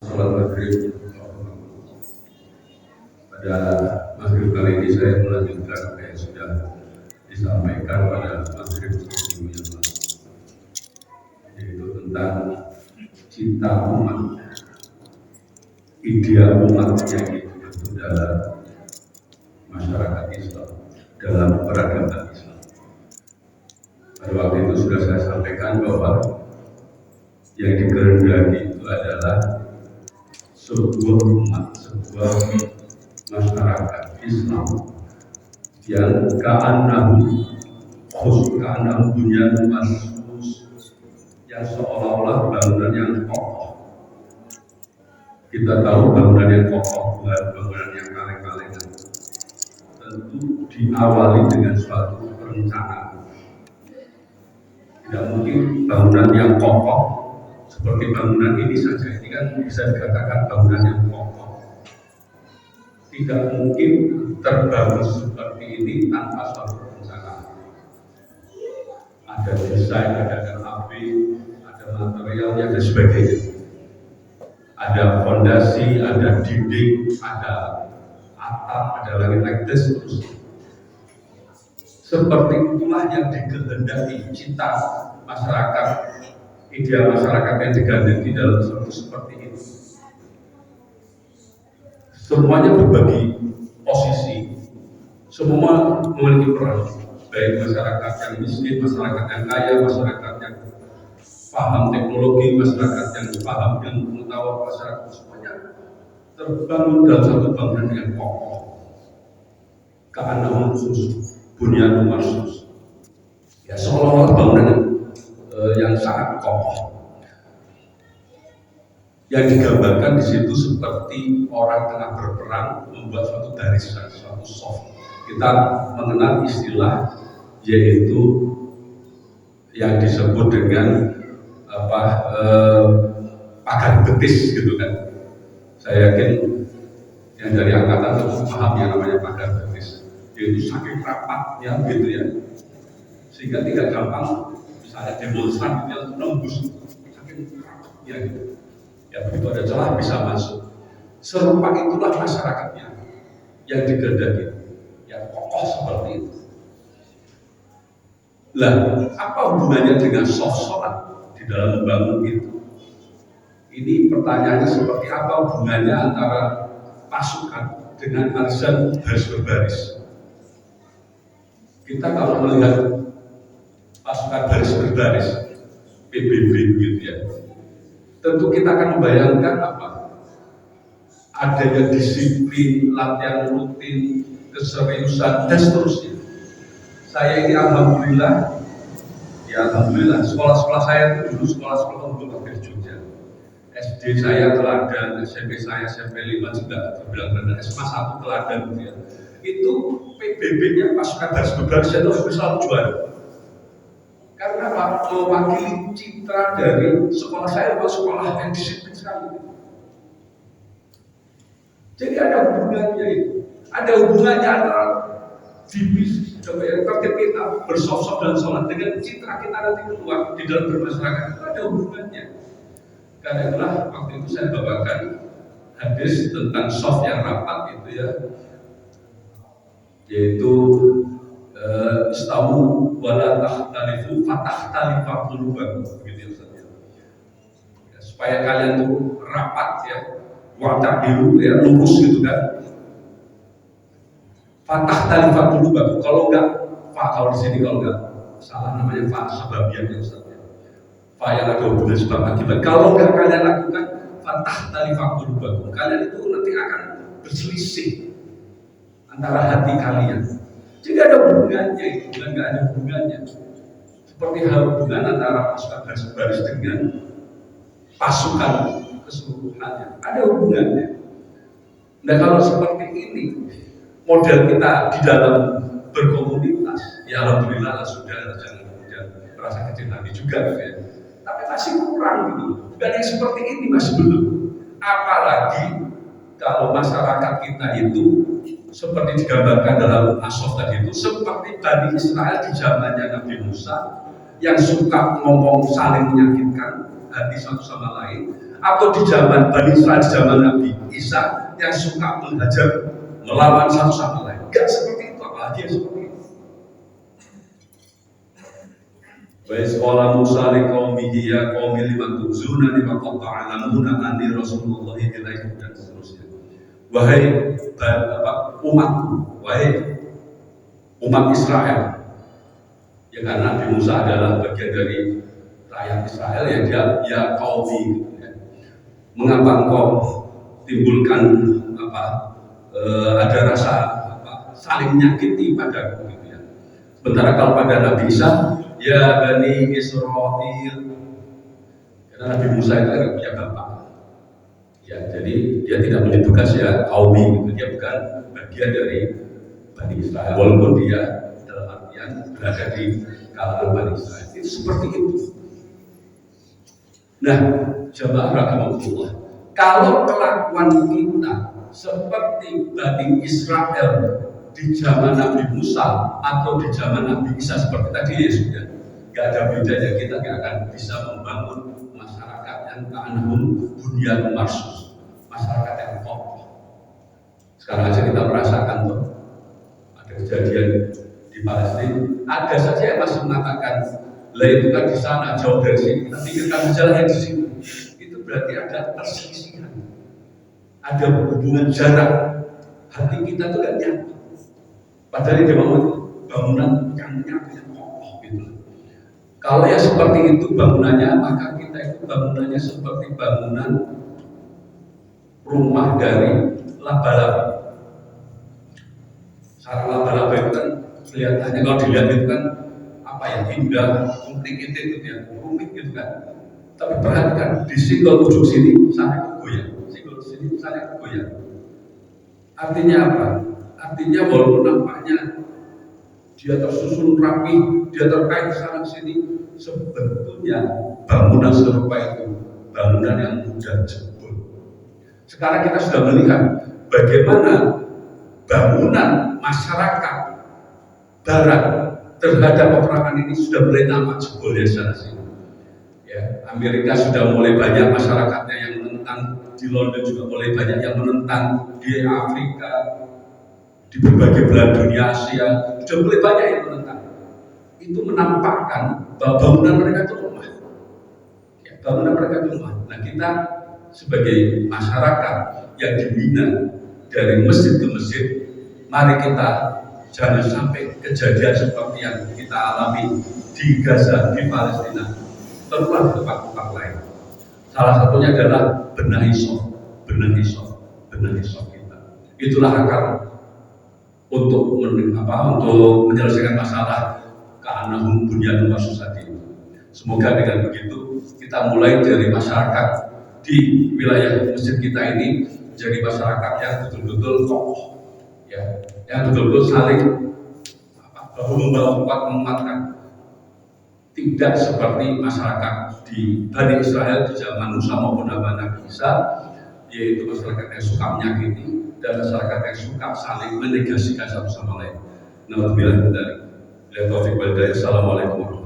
Salat maghrib pada maghrib kali ini saya melanjutkan apa yang sudah disampaikan pada maghrib minggu yang lalu, yaitu tentang cinta umat, ideal umat yang itu dalam masyarakat Islam, dalam peradaban Islam. Pada waktu itu sudah saya sampaikan bahwa yang dikehendaki itu adalah sebuah umat, sebuah masyarakat Islam yang ka'annahu bunyan marsus, yang seolah-olah bangunan yang kokoh. Kita tahu bangunan yang kokoh bukan bangunan yang kaleng-kalengan, tentu diawali dengan suatu perencanaan. Tidak mungkin bangunan yang kokoh seperti bangunan ini saja, ini kan bisa dikatakan bangunan yang kokoh. Tidak mungkin terbangun seperti ini tanpa suatu perencanaan. Ada desain, ada RAB, ada materialnya dan sebagainya. Ada fondasi, ada dinding, ada atap, ada langit-langit dan seterusnya. Seperti itulah yang dikehendaki cinta masyarakat, ideal masyarakat yang dikehendaki dalam seperti ini. Semuanya berbagi posisi, semua memiliki peran, baik masyarakat yang miskin, masyarakat yang kaya, masyarakat yang paham teknologi, masyarakat yang paham yang pengetahuan, masyarakat semuanya terbangun dalam satu bangunan yang kokoh. Ka'annahu bunyan marsus, ya seolah-olah bangunan yang sangat kokoh. Yang digambarkan di situ seperti orang tengah berperang membuat suatu barisan, suatu soft. Kita mengenal istilah yaitu yang disebut dengan pagar betis gitu kan. Saya yakin yang dari angkatan tentu paham yang namanya pagar betis, yaitu saking rapatnya gitu ya, sehingga tidak gampang misalnya demonstran yang nembus saking rapatnya gitu. Ya begitu ada celah bisa masuk. Serupa itulah masyarakatnya yang dikehendaki, yang kokoh seperti itu. Lah, apa hubungannya dengan sholat di dalam membangun itu? Ini pertanyaannya seperti apa hubungannya antara pasukan dengan arisan baris berbaris? Kita kalau melihat pasukan baris berbaris, PBB gitu ya, tentu kita akan membayangkan apa? Adanya disiplin, latihan rutin, keseriusan, dan seterusnya. Saya ini alhamdulillah, sekolah-sekolah saya itu dulu sekolah-sekolah untuk di Jogja. SD saya teladan, SMP saya SMP 5 juga terbilang rendah, SMA 1 teladan gitu ya. Itu PBB-nya pasukan baris berbaris itu selalu juara. Karena Pak mewakili citra dari sekolah saya, sekolah yang disiplin sekali. Jadi ada hubungannya itu, ada hubungannya antara divisi tertib kita bersosok dan sholat dengan citra kita nanti keluar di dalam bermasyarakat, itu ada hubungannya. Karena itulah waktu itu saya bawakan hadis tentang soft yang rapat itu ya, yaitu istawu wala tahtalifu fatahtalifa qulubakum, begitu ya. Supaya kalian tuh rapat ya, wa'tadilu ya, lurus gitu kan. Fatahtalifa qulubakum, kalau enggak kalau di sini kalau enggak salah namanya sababian ya Ustaz ya. Fa yang ada hubungan sebab akibat. Kalau enggak kalian lakukan fatahtalifa qulubakum, kalian itu nanti akan berselisih antara hati kalian. Jadi ada hubungannya itu, bukan nggak ada hubungannya. Seperti hubungan antara pasukan baris dengan pasukan keseluruhannya, ada hubungannya. Nah kalau seperti ini model kita di dalam berkomunitas, ya alhamdulillah sudah, jangan kemudian merasa kecil hati juga gitu ya. Tapi masih kurang gitu. Dan yang seperti ini masih belum. Apalagi kalau masyarakat kita itu seperti digambarkan dalam As-Sof tadi itu, seperti Bani Israel di zamannya Nabi Musa yang suka ngomong saling menyakitkan hati satu sama lain, atau di zaman Bani Israel, di zaman Nabi Isa yang suka menghajar, melawan satu sama lain. Gak seperti itu, apalagi yang seperti itu. Wa isqala Musa liqaumihi ya qaumi lima tu'zuna lima qad ta'lamuna anni Rasulullah ilaikum dan seterusnya. Wahai umatku, wahai umat Israel, ya karena Nabi Musa adalah bagian dari rakyat Israel, ya dia ya qaumi, ya. Mengapa engkau timbulkan ada rasa saling menyakiti padaku gitu ya. Sementara kalau pada Nabi Isa, ya Bani Israel, karena Nabi Musa itu kan punya bapak, ya jadi dia tidak menyebutkan ya qaumi gitu, dia bukan bagian dari Bani Israel, walaupun dia dalam artian berada di kalangan Bani Israel. Itu seperti itu. Nah, jamaah rahimahullah, kalau kelakuan kita seperti Bani Israel di zaman Nabi Musa atau di zaman Nabi Isa seperti tadi ya sudah, gak ada bedanya. Kita gak akan bisa membangun masyarakat yang ka'annahum bunyanun marsus, masyarakat yang kokoh. Sekarang aja kita merasakan tuh ada kejadian di Palestina, ada saja yang masih mengatakan lah itu kan di sana jauh dari sini, kita pikirkan jalan yang di sini. Itu berarti ada perselisihan, ada hubungan jarak. Hati kita tuh gak nyatu. Padahal dia mau bangunan yang nyatu, yang kokoh gitu. Kalau ya seperti itu bangunannya, maka kita itu bangunannya seperti bangunan rumah dari laba-laba. Sarang laba-laba itu kan kelihatannya kalau dilihat itu kan apa ya, indah, komplikated gitu ya, rumit gitu kan. Tapi perhatikan di singgol ujung sini sana goyang, singgol sini sana goyang. Artinya apa? Artinya walaupun nampaknya dia tersusun rapi, dia terkait sana sini, sebetulnya bangunan serupa itu bangunan yang mudah jebol. Sekarang kita sudah melihat bagaimana bangunan masyarakat Barat terhadap peperangan ini sudah mulai nampak jebol ya sana sini. Ya, Amerika sudah mulai banyak masyarakatnya yang menentang, di London juga mulai banyak yang menentang, di Afrika, di berbagai belahan dunia Asia sudah mulai banyak yang menentang. Itu menampakkan bahwa bangunan mereka itu lemah. Ya, bangunan mereka itu lemah. Nah, kita sebagai masyarakat yang dibina dari masjid ke masjid, mari kita jangan sampai kejadian seperti yang kita alami di Gaza, di Palestina, terulang di tempat-tempat lain. Salah satunya adalah benahi soft kita. Itulah akar untuk menyelesaikan masalah ka'annahum bunyanun marsus tadi. Semoga dengan begitu kita mulai dari masyarakat di wilayah masjid kita ini menjadi masyarakat yang betul-betul kokoh, ya, yang betul-betul saling bahu membahu menguatkan. Tidak seperti masyarakat di Bani Israel di zaman Musa maupun Nabi Isa, yaitu masyarakat yang suka menyakiti dan masyarakat yang suka saling menegasikan satu sama lain. Naudzubillah min dzalik. Assalamualaikum warahmatullahi wabarakatuh.